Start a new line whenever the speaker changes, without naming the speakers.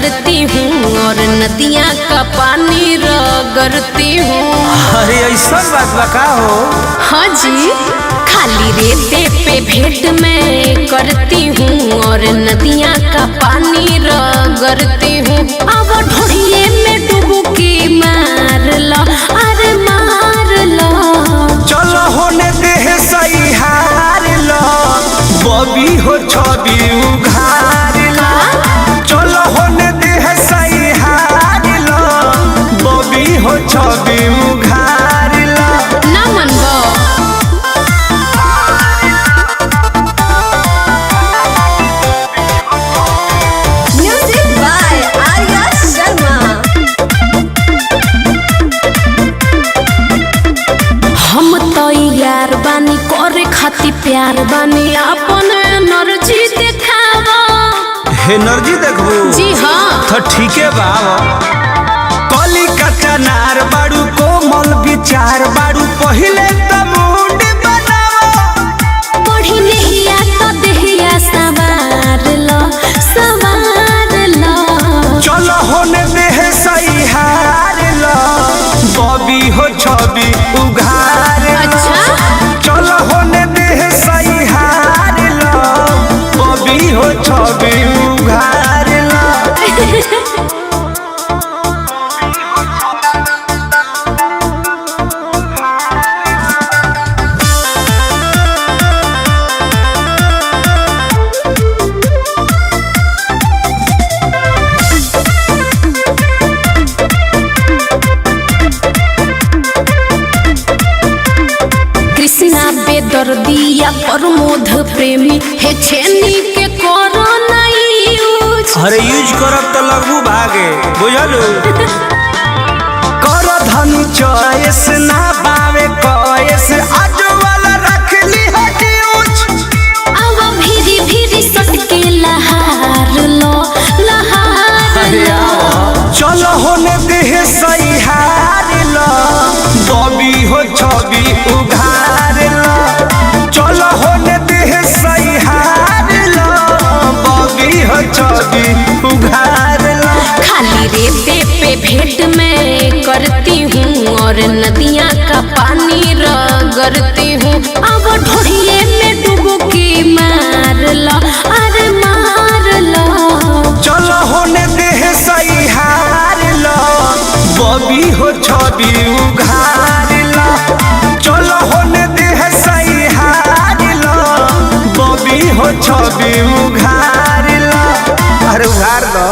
करती हूँ और नदियाँ का पानी रगड़ती हूँ।
अरे ऐसा बात बका हो।
हाँ जी, खाली रेते पे भेंट मैं करती हूँ और नदियाँ का पानी रगड़ती हूँ। अब ढोड़िए में डुबकी मार लो, अरे मार लो।
चलो होने देह सही हार लो, बबी हो छवि उघार लो। चलो होने देह सही हार लो, बबी हो छवि उघार लो।
ना मनबो।
Music by Arya Sharma।
हम तो यार बानी करे खातिर प्यार बानी, अपन एनर्जी दिखावा।
एनर्जी देखबू
जी हाँ,
तो ठीक है बाबा। कली कच्चा नार बाड़ू, कोमल विचार बाड़ू, पहिले तो मुंड बनाओ।
पढ़ी नहिया तो देहिया सवार लो, सवार लो।
चलो होने देह सही हार लो, बबी हो छवि उघार लो।
अच्छा?
चलो होने देह सही हार लो, बबी हो छवि उघार लो।
कृष्णा बेदर्दिया प्रमोद प्रेमी हे छेनी के करो नहीं यूज।
अरे यूज करब तो लगू भागे, बुझलू। कर धनु चॉइस ना बावे कॉइस, आज वाला रख ली हड्यूज।
अब भीरी भीरी सटके लहार लो, लहार लो।
चलो होने देह सही हार लो, बबी हो छवि उघार लो। चलो होने देह सही हार लो, बबी हो छवि उघार लो।
खाली रेते पे भेंट मैं करती हूँ और नदियाँ का पानी रगड़ती हूँ। अब ढोड़िए में डुबकी मार लो, अरे मार लो।
चलो होने देह सही हार लो, बबी हो छवि उघार लो। चलो होने देह सही हार लो, बबी हो छवि उघार लो। अरे उघार लो।